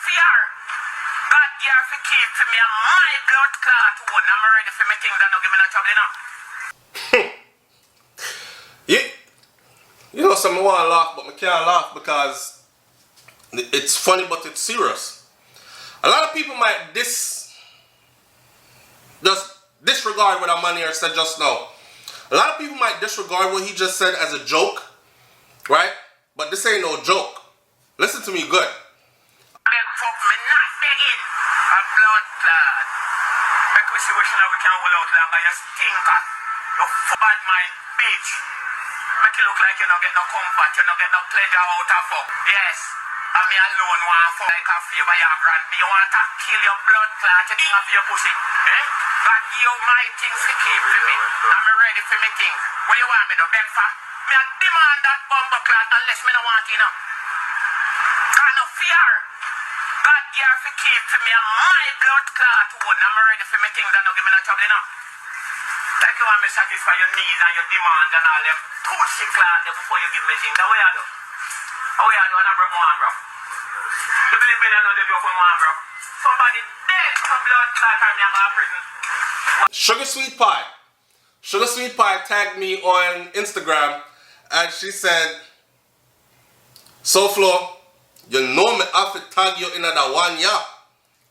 fear. God give for keep to me and my blood clot one. I'm ready for me things that don't give me no trouble enough. You know, some want to laugh, but I can't laugh because it's funny, but it's serious. A lot of people might just disregard what a man here said just now. A lot of people might disregard what he just said as a joke, right? But this ain't no joke. Listen to me good. Beg fuck me, not begging. A blood clot. Make we see wishing we can hold out longer. You stinker. You bad mind bitch. Make it look like you don't get no comfort. You don't get no pleasure out of fuck. Yes. And me alone want fuck like a favor your grand. You want to kill your blood clot. You think of your pussy. Eh? God give you my things to keep for me. I'm ready for me things. What you want me to beg for? Me a demand that bumper clot unless me no want it now. Kind of fear. God give for keep to me and my blood clot one. I'm ready for me things that don't give me no trouble enough. Like you want me to satisfy your needs and your demands and all them pussy clot before you give me things. How you do? How you do? And I broke one, bro. You believe me that I don't do for one, bro? Somebody dead for blood clot and me go to prison. Sugar Sweet Pie. Sugar Sweet Pie tagged me on Instagram and she said, SouFlo, you know me have to tag you in that one, yeah.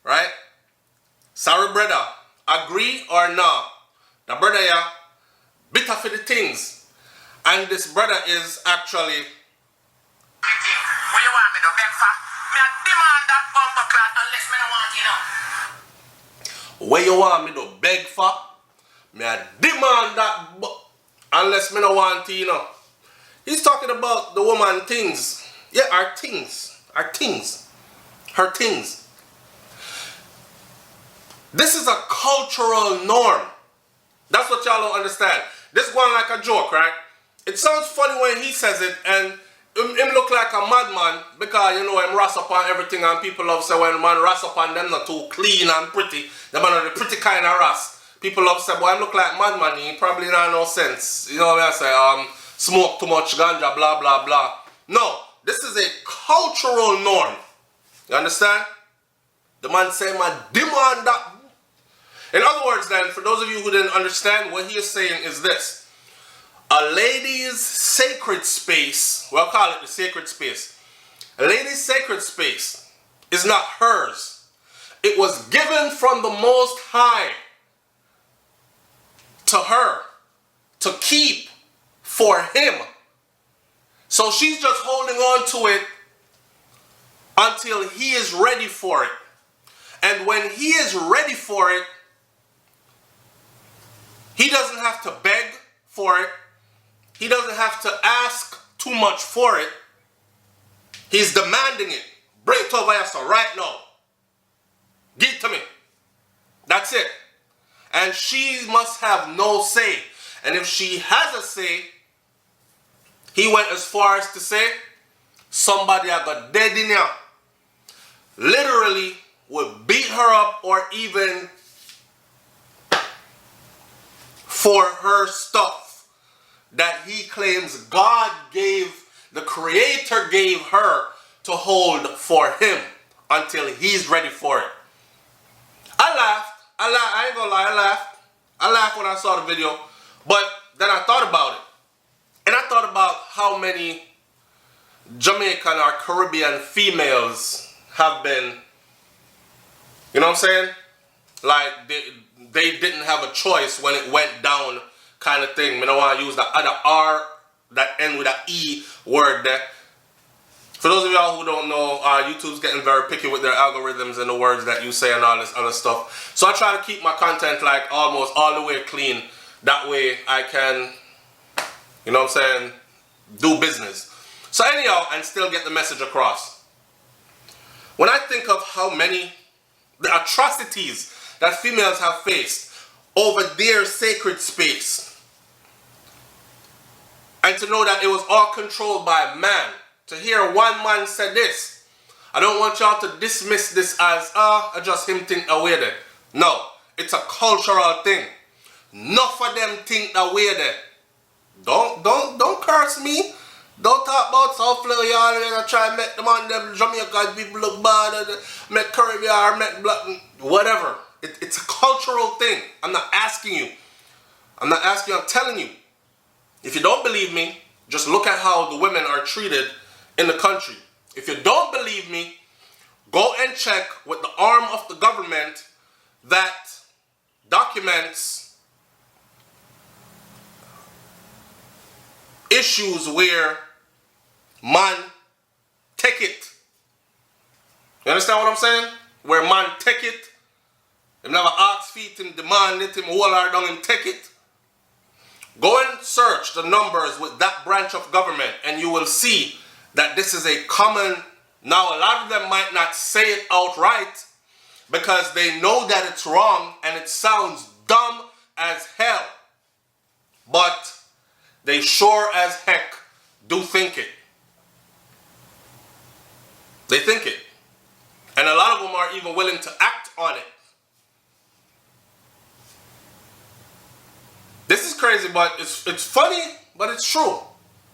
Right? Sorry, brother. Agree or no? The brother, yeah, bitter for the things. And this brother is actually... What you want me to beg for? Me a demand that bumper clot unless me no want it now. What you want me to beg for? Me a demand that unless me no want it, you know. He's talking about the woman things. Yeah, our things. Our things. Her things. This is a cultural norm. That's what y'all don't understand. This going like a joke, right? It sounds funny when he says it and him look like a madman because, you know, him ras up on everything and people love say when man ras up on them not too clean and pretty. Them are the pretty kind of ras. People love say, boy, him look like madman. He probably not no sense. You know what I say? Smoke too much ganja, blah, blah, blah. No, this is a cultural norm. You understand? The man say, man, demand that. In other words then, for those of you who didn't understand, what he is saying is this. A lady's sacred space, we'll call it the sacred space. A lady's sacred space is not hers. It was given from the Most High to her to keep for him. So she's just holding on to it until he is ready for it. And when he is ready for it, he doesn't have to beg for it. He doesn't have to ask too much for it. He's demanding it. Bring it over here, so right now. Give it to me. That's it. And she must have no say. And if she has a say, he went as far as to say, somebody I got dead in here. Literally would beat her up or even for her stuff that he claims God gave, the Creator gave her to hold for him until he's ready for it. I laughed. I ain't gonna lie, I laughed. I laughed when I saw the video. But then I thought about it. And I thought about how many Jamaican or Caribbean females have been, you know what I'm saying? Like they didn't have a choice when it went down kind of thing. I don't want to use the other R that end with an E word there. For those of y'all who don't know, YouTube's getting very picky with their algorithms and the words that you say and all this other stuff. So I try to keep my content like almost all the way clean. That way I can, you know what I'm saying, do business. So anyhow, and still get the message across. When I think of how many, the atrocities that females have faced over their sacred space, and to know that it was all controlled by man, to hear one man say this, I don't want y'all to dismiss this as, just him think away there. No, it's a cultural thing. Enough of them think that way there. Don't curse me. Don't talk about SouFLoTV. You always try to make them on them Jamaican people look bad, make Caribbean, make black, whatever. It's a cultural thing. I'm not asking you. I'm telling you. If you don't believe me, just look at how the women are treated in the country. If you don't believe me, go and check with the arm of the government that documents issues where man take it. You understand what I'm saying? Where man take it. Him never ask feet, him demand it, him hold her down, him take it. Go and search the numbers with that branch of government and you will see that this is a common. Now a lot of them might not say it outright because they know that it's wrong and it sounds dumb as hell. But they sure as heck do think it. They think it. And a lot of them are even willing to act on it. This is crazy, but it's funny, but it's true.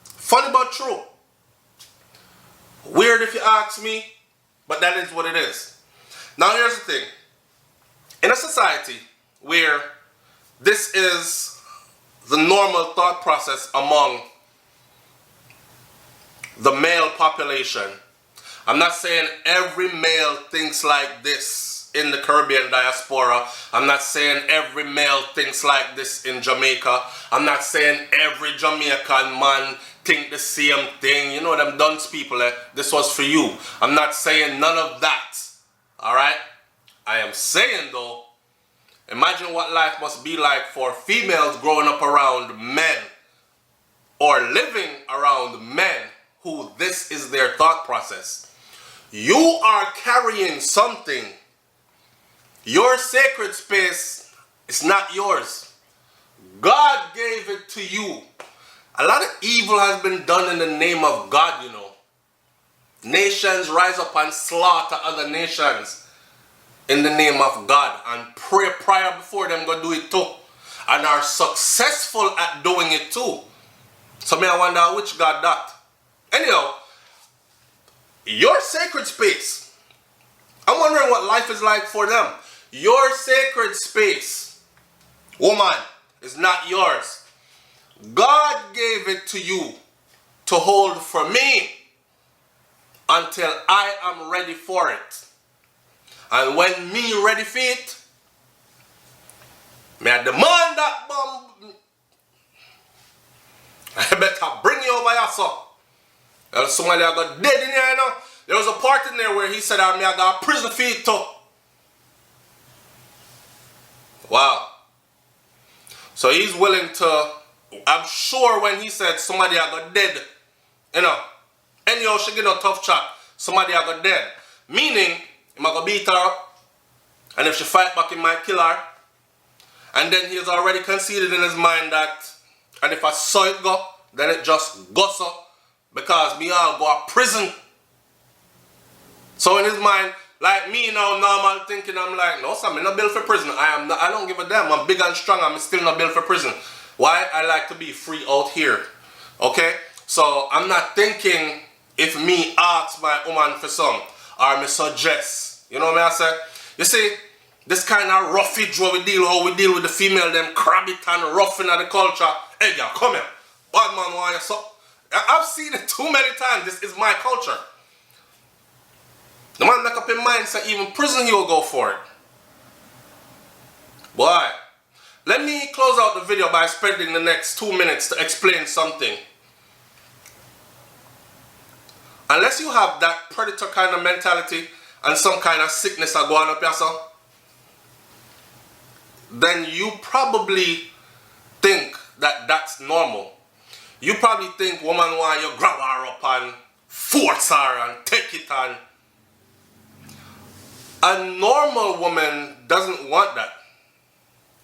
Funny but true. Weird if you ask me, but that is what it is. Now here's the thing. In a society where this is the normal thought process among the male population, I'm not saying every male thinks like this in the Caribbean diaspora. I'm not saying every male thinks like this in Jamaica. I'm not saying every Jamaican man think the same thing. You know them dunce people, this was for you. I'm not saying none of that. Alright? I am saying though, imagine what life must be like for females growing up around men or living around men who this is their thought process. You are carrying something. Your sacred space is not yours. God gave it to you. A lot of evil has been done in the name of God, you know. Nations rise up and slaughter other nations in the name of God and pray prior before them go do it too. And are successful at doing it too. So me I wonder which God that. Anyhow, your sacred space. I'm wondering what life is like for them. Your sacred space, woman, is not yours. God gave it to you to hold for me until I am ready for it. And when me ready for it, may I demand that bomb. I better bring you over here, so. Else somebody I got dead in here, you know. There was a part in there where he said, I got prison for it too. Wow. So he's willing to, I'm sure when he said somebody I got dead, you know, anyhow she get a tough chat, somebody I got dead. Meaning, he might go beat her up, and if she fight back, he might kill her. And then he has already conceded in his mind that, and if I saw it go, then it just go so, because me all go to prison. So in his mind, like me now, normal thinking, I'm like, no, sir, I'm not built for prison. I don't give a damn. I'm big and strong. I'm still not built for prison. Why? I like to be free out here. Okay? So I'm not thinking if me ask my woman for some or me suggest. You know what I say? You see, this kind of roughage what we deal with, how we deal with the female, them crab it and roughing of the culture. Hey, girl, come here. Bad man want you so. I've seen it too many times. This is my culture. The man make up his mind, say even prison he will go for it. Boy, let me close out the video by spending the next 2 minutes to explain something. Unless you have that predator kind of mentality and some kind of sickness are going up yourself, then you probably think that that's normal. You probably think woman want you grab her up and force her and take it on. A normal woman doesn't want that.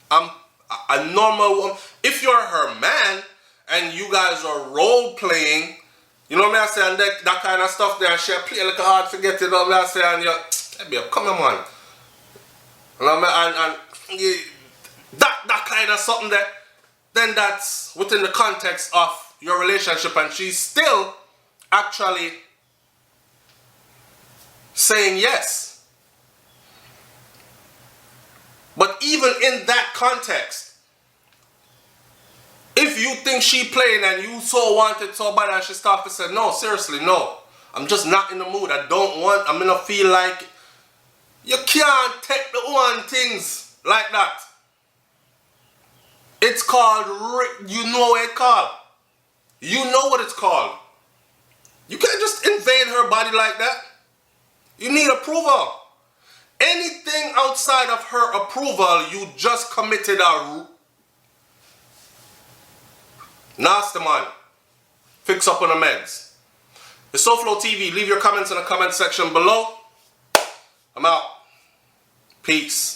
A normal woman, if you're her man and you guys are role playing, you know what I'm saying, that kind of stuff there, she play like hard forget it, you know what I'm saying, and you, hey, come on, man. You know what I mean? And that kind of something there, then that's within the context of your relationship and she's still actually saying yes. But even in that context, if you think she playing and you so want it so bad and she start to say, no, seriously, no. I'm just not in the mood. I'm gonna feel like you can't take the one things like that. It's called, you know what it's called. You know what it's called. You can't just invade her body like that. You need approval. Anything outside of her approval, you just committed a nasty man. Fix up on the meds. It's SouFLoTV. Leave your comments in the comment section below. I'm out. Peace.